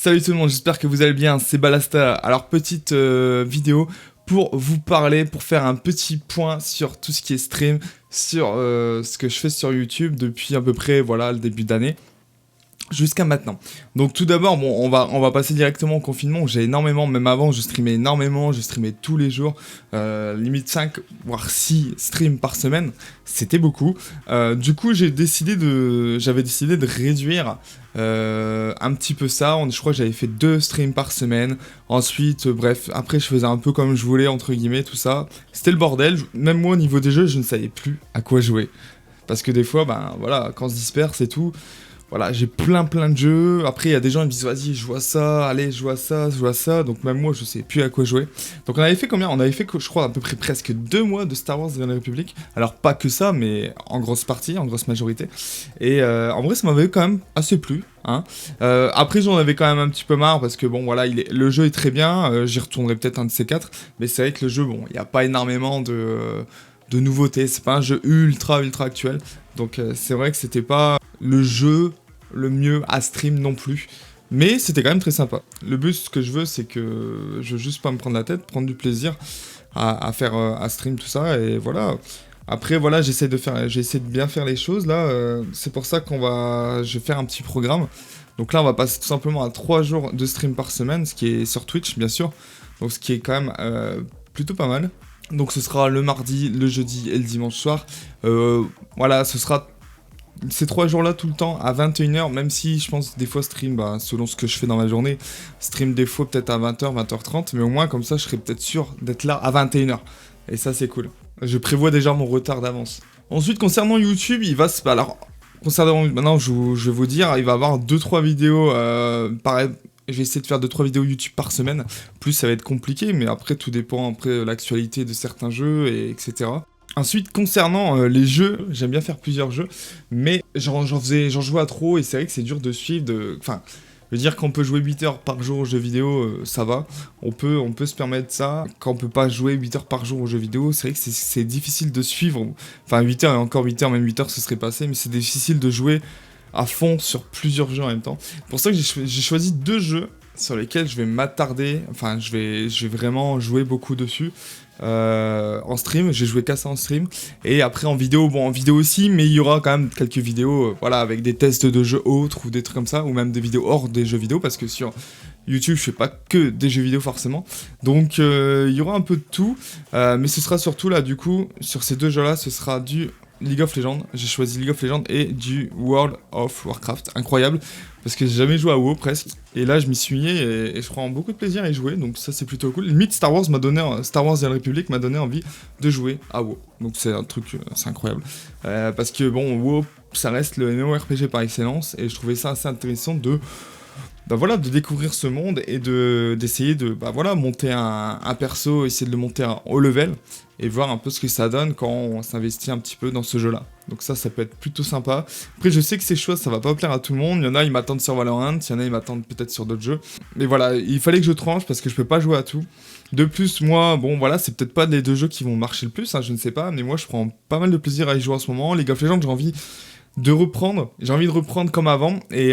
Salut tout le monde, j'espère que vous allez bien, c'est Balasta. Alors petite vidéo pour vous parler, pour faire un petit point sur tout ce qui est stream, sur ce que je fais sur YouTube depuis à peu près voilà, le début d'année. Jusqu'à maintenant. Donc tout d'abord, bon, on va passer directement au confinement. J'ai énormément, même avant, je streamais énormément, je streamais tous les jours, limite 5 voire 6 streams par semaine. C'était beaucoup. Du coup, j'avais décidé de réduire un petit peu ça. Je crois que j'avais fait 2 streams par semaine. Ensuite, bref, après je faisais un peu comme je voulais, entre guillemets, tout ça. C'était le bordel. Même moi, au niveau des jeux, je ne savais plus à quoi jouer. Parce que des fois, ben voilà, quand on se disperse et tout... Voilà, j'ai plein de jeux. Après, il y a des gens qui me disent, vas-y, je vois ça, allez, je vois ça. Donc même moi, je sais plus à quoi jouer. Donc on avait fait combien? On avait fait, je crois, à peu près presque 2 mois de Star Wars The New Republic. Alors pas que ça, mais en grosse partie, en grosse majorité. Et en vrai, ça m'avait quand même assez plu. Hein. Après, j'en avais quand même un petit peu marre parce que bon, voilà, le jeu est très bien. J'y retournerai peut-être un de ces 4. Mais c'est vrai que le jeu, bon, il n'y a pas énormément de nouveautés. C'est pas un jeu ultra actuel. Donc c'est vrai que c'était pas le jeu le mieux à stream non plus. Mais c'était quand même très sympa. Le but, ce que je veux, c'est que je veux juste pas me prendre la tête, prendre du plaisir à faire à stream tout ça. Et voilà. Après, voilà, j'essaie de bien faire les choses là. C'est pour ça je vais faire un petit programme. Donc là, on va passer tout simplement à 3 jours de stream par semaine, ce qui est sur Twitch, bien sûr. Donc ce qui est quand même plutôt pas mal. Donc ce sera le mardi, le jeudi et le dimanche soir. Voilà, ce sera ces 3 jours-là tout le temps à 21h, même si je pense des fois stream, bah, selon ce que je fais dans ma journée, stream des fois peut-être à 20h, 20h30, mais au moins comme ça je serai peut-être sûr d'être là à 21h. Et ça c'est cool. Je prévois déjà mon retard d'avance. Ensuite concernant YouTube, il va se... Alors, concernant maintenant je vais vous dire, il va y avoir 2-3 vidéos, pareil. Je vais essayer de faire 2-3 vidéos YouTube par semaine. Plus ça va être compliqué, mais après tout dépend de l'actualité de certains jeux, etc. Ensuite, concernant les jeux, j'aime bien faire plusieurs jeux, mais j'en jouais à trop et c'est vrai que c'est dur de suivre. Enfin, je veux dire qu'on peut jouer 8 heures par jour aux jeux vidéo, ça va. On peut se permettre ça. Quand on peut pas jouer 8 heures par jour aux jeux vidéo, c'est vrai que c'est difficile de suivre. Enfin, 8 heures et encore 8 heures, même 8 heures ce serait passé, mais c'est difficile de jouer à fond sur plusieurs jeux en même temps. C'est pour ça que j'ai choisi 2 jeux sur lesquels je vais m'attarder. Enfin, je vais vraiment jouer beaucoup dessus. En stream, j'ai joué qu'à ça en stream. Et après en vidéo, bon en vidéo aussi, mais il y aura quand même quelques vidéos voilà, avec des tests de jeux autres ou des trucs comme ça, ou même des vidéos hors des jeux vidéo, parce que sur YouTube je fais pas que des jeux vidéo forcément. Donc il y aura un peu de tout, mais ce sera surtout là du coup, sur ces 2 jeux là, ce sera du League of Legends. J'ai choisi League of Legends et du World of Warcraft. Incroyable, parce que j'ai jamais joué à WoW presque. Et là, je m'y suis mis et je prends beaucoup de plaisir à y jouer. Donc ça, c'est plutôt cool. Limite, Star Wars The Republic m'a donné envie de jouer à WoW. Donc c'est un truc, c'est incroyable. Parce que bon, WoW, ça reste le MMORPG par excellence. Et je trouvais ça assez intéressant de découvrir ce monde et d'essayer de monter un perso, essayer de le monter à haut level et voir un peu ce que ça donne quand on s'investit un petit peu dans ce jeu-là. Donc ça peut être plutôt sympa. Après, je sais que ces choix, ça va pas plaire à tout le monde. Il y en a, ils m'attendent sur Valorant, il y en a, ils m'attendent peut-être sur d'autres jeux. Mais voilà, il fallait que je tranche parce que je peux pas jouer à tout. De plus, moi, bon voilà, c'est peut-être pas les 2 jeux qui vont marcher le plus, hein, je ne sais pas, mais moi, je prends pas mal de plaisir à y jouer en ce moment. League of Legends, j'ai envie de reprendre comme avant et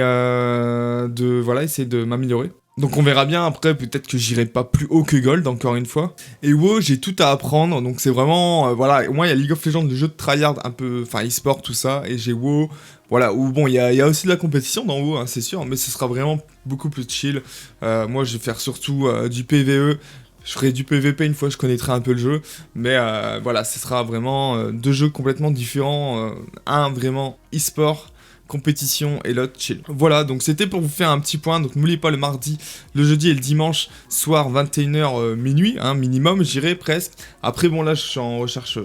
essayer de m'améliorer. Donc on verra bien après, peut-être que j'irai pas plus haut que Gold encore une fois. Et WoW, j'ai tout à apprendre, donc c'est vraiment, voilà, au moins il y a League of Legends, le jeu de tryhard un peu, enfin e-sport, tout ça, et j'ai WoW, voilà, où bon, il y a aussi de la compétition dans WoW, hein, c'est sûr, mais ce sera vraiment beaucoup plus chill. Moi je vais faire surtout du PvE, je ferai du PvP une fois je connaîtrai un peu le jeu, mais voilà, ce sera vraiment 2 jeux complètement différents, un vraiment e-sport, compétition et l'autre chill. Voilà, donc c'était pour vous faire un petit point. Donc n'oubliez pas le mardi, le jeudi et le dimanche soir 21h minuit, hein, minimum, j'irai presque. Après bon là je suis en recherche,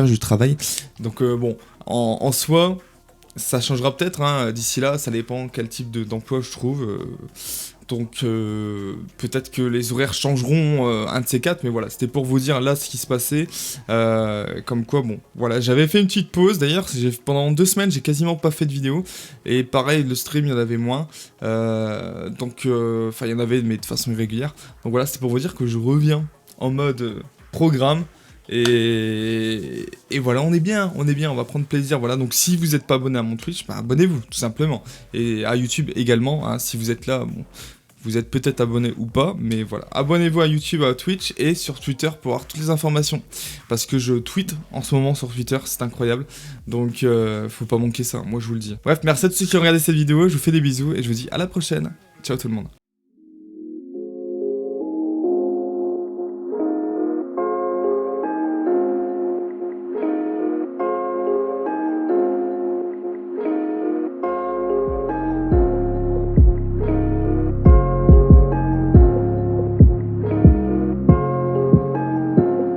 du travail. Donc bon, en soi, ça changera peut-être hein, d'ici là, ça dépend quel type d'emploi je trouve. Donc peut-être que les horaires changeront un de ces 4, mais voilà, c'était pour vous dire là ce qui se passait. Comme quoi, bon, voilà, j'avais fait une petite pause. D'ailleurs, pendant 2 semaines, j'ai quasiment pas fait de vidéo. Et pareil, le stream, il y en avait moins. Donc, il y en avait, mais de façon irrégulière. Donc voilà, c'était pour vous dire que je reviens en mode programme. Et Et voilà, on est bien, on va prendre plaisir, voilà. Donc si vous n'êtes pas abonné à mon Twitch, bah abonnez-vous, tout simplement. Et à YouTube également, hein, si vous êtes là, bon, vous êtes peut-être abonné ou pas, mais voilà. Abonnez-vous à YouTube, à Twitch et sur Twitter pour avoir toutes les informations. Parce que je tweete en ce moment sur Twitter, c'est incroyable. Donc faut pas manquer ça, moi je vous le dis. Bref, merci à tous ceux qui ont regardé cette vidéo, je vous fais des bisous et je vous dis à la prochaine. Ciao tout le monde.